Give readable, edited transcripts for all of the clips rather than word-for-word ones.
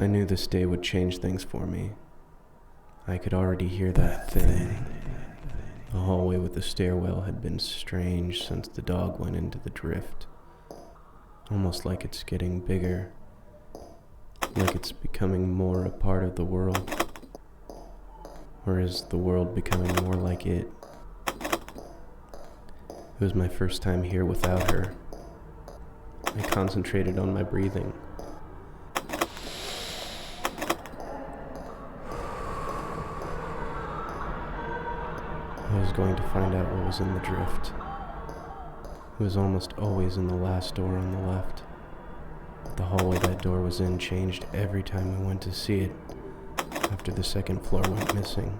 I knew this day would change things for me. I could already hear that thing. The hallway with the stairwell had been strange since the dog went into the drift. Almost like it's getting bigger. Like it's becoming more a part of the world. Or is the world becoming more like it? It was my first time here without her. I concentrated on my breathing. I was going to find out what was in the drift. It was almost always in the last door on the left. But the hallway that door was in changed every time we went to see it, after the second floor went missing.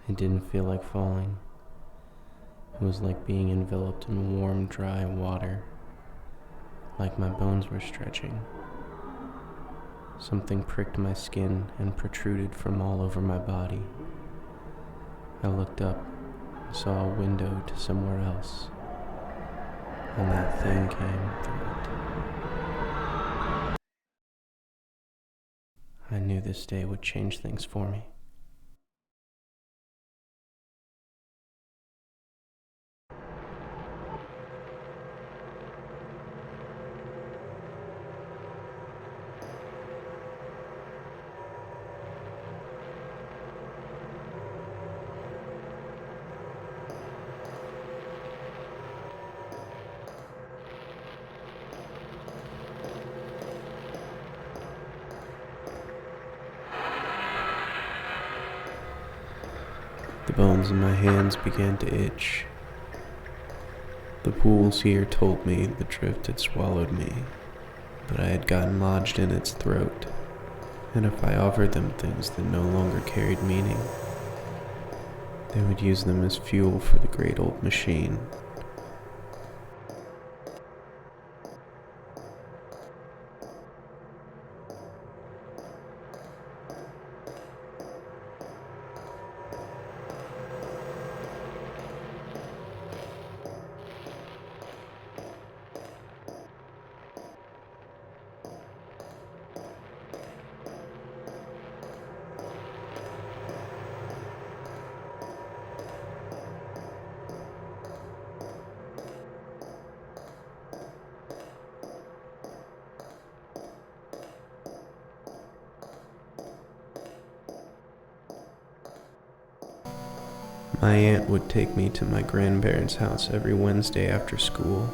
It didn't feel like falling. It was like being enveloped in warm, dry water, like my bones were stretching. Something pricked my skin and protruded from all over my body. I looked up and saw a window to somewhere else, and that thing came through it. I knew this day would change things for me. The bones in my hands began to itch. The pools here told me the drift had swallowed me, but I had gotten lodged in its throat, and if I offered them things that no longer carried meaning, they would use them as fuel for the great old machine. My aunt would take me to my grandparents' house every Wednesday after school.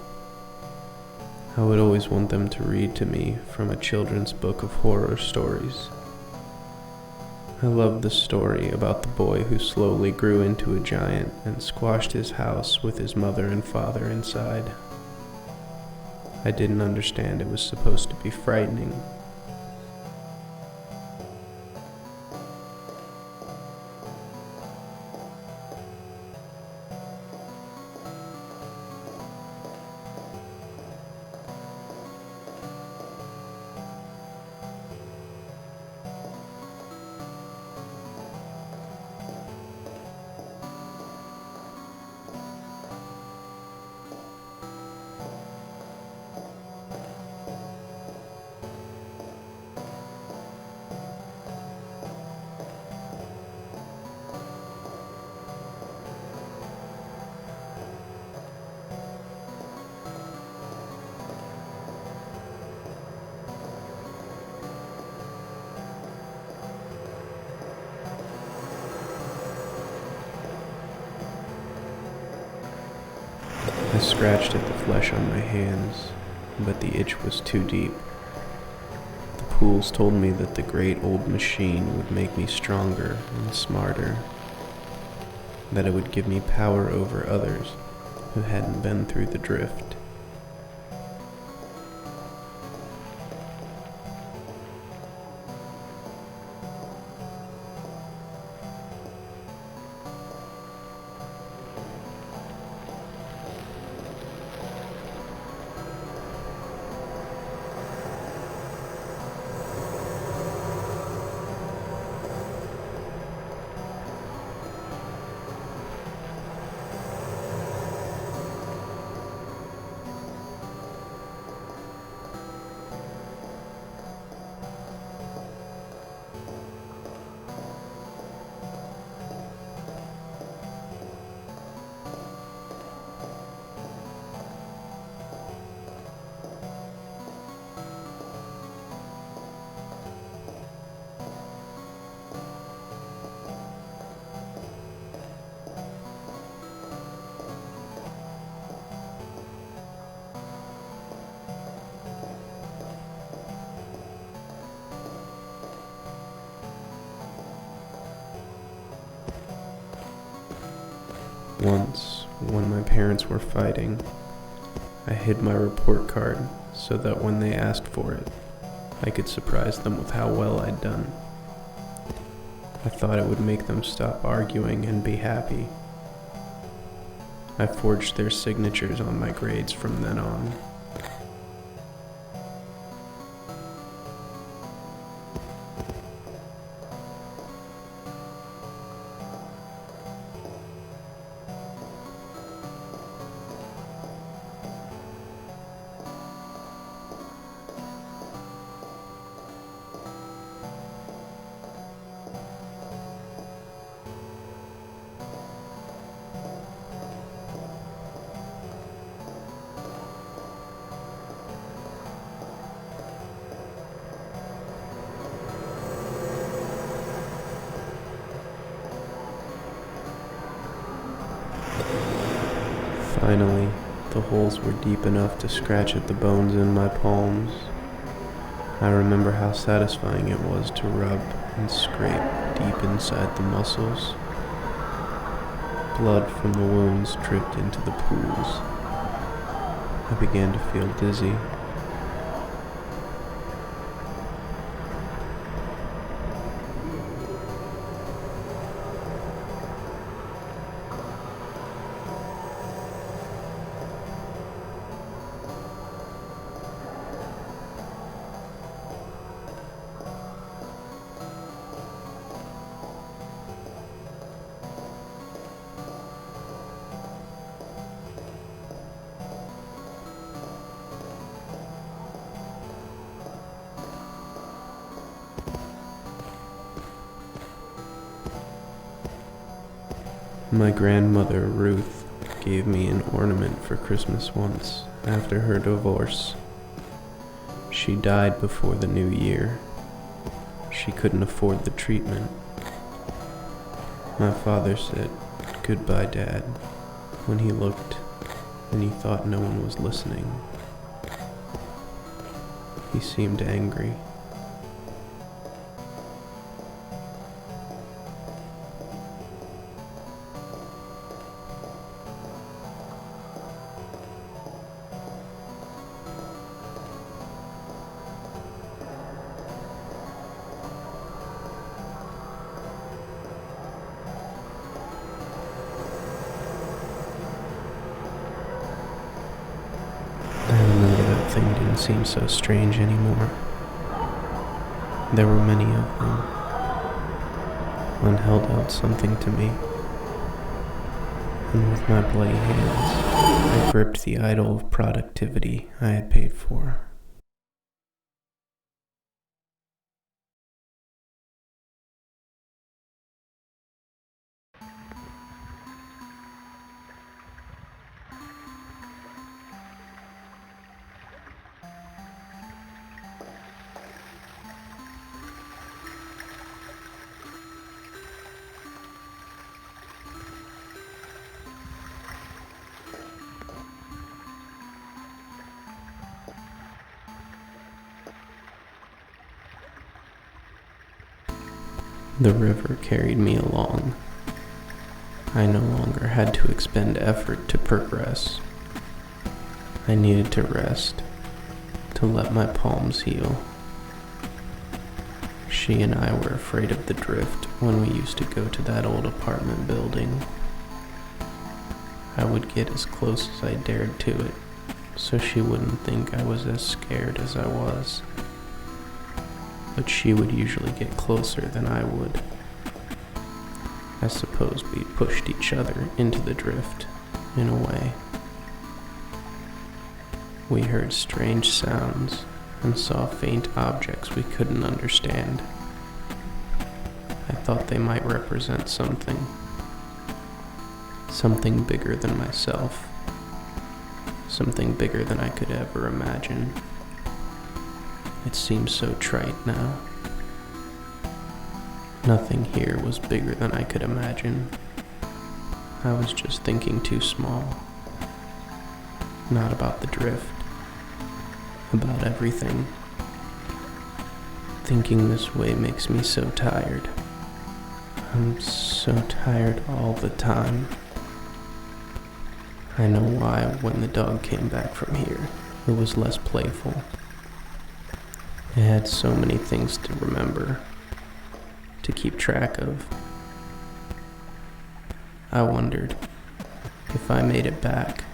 I would always want them to read to me from a children's book of horror stories. I loved the story about the boy who slowly grew into a giant and squashed his house with his mother and father inside. I didn't understand it was supposed to be frightening. scratched at the flesh on my hands, but the itch was too deep. The pools told me that the great old machine would make me stronger and smarter, that it would give me power over others who hadn't been through the drift. Once, when my parents were fighting, I hid my report card so that when they asked for it, I could surprise them with how well I'd done. I thought it would make them stop arguing and be happy. I forged their signatures on my grades from then on. Finally, the holes were deep enough to scratch at the bones in my palms. I remember how satisfying it was to rub and scrape deep inside the muscles. Blood from the wounds dripped into the pools. I began to feel dizzy. My grandmother, Ruth, gave me an ornament for Christmas once after her divorce. She died before the new year. She couldn't afford the treatment. My father said, "Goodbye, Dad," when he looked and he thought no one was listening. He seemed angry. Thing didn't seem so strange anymore. There were many of them. One held out something to me, and with my bloody hands, I gripped the idol of productivity I had paid for. The river carried me along. I no longer had to expend effort to progress. I needed to rest, to let my palms heal. She and I were afraid of the drift when we used to go to that old apartment building. I would get as close as I dared to it, so she wouldn't think I was as scared as I was. But she would usually get closer than I would. I suppose we pushed each other into the drift, in a way. We heard strange sounds and saw faint objects we couldn't understand. I thought they might represent something bigger than myself, something bigger than I could ever imagine. It seems so trite now. Nothing here was bigger than I could imagine. I was just thinking too small. Not about the drift. About everything. Thinking this way makes me so tired. I'm so tired all the time. I know why when the dog came back from here, it was less playful. It had so many things to remember, to keep track of. I wondered, if I made it back,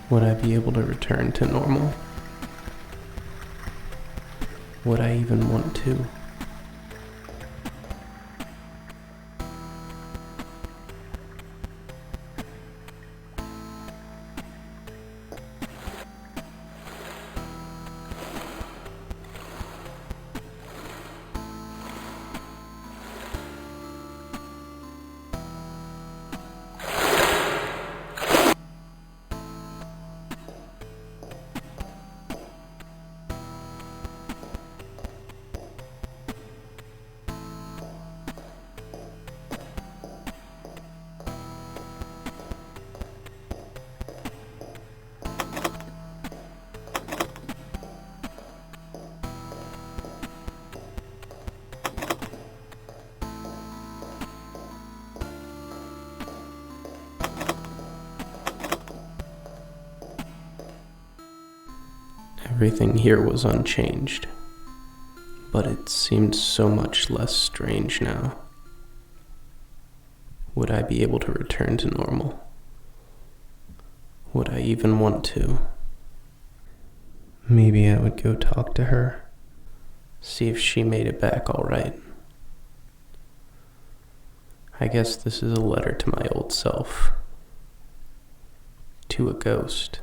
would I be able to return to normal? Would I even want to? Everything here was unchanged, but it seemed so much less strange now. Would I be able to return to normal? Would I even want to? Maybe I would go talk to her, see if she made it back all right. I guess this is a letter to my old self, to a ghost.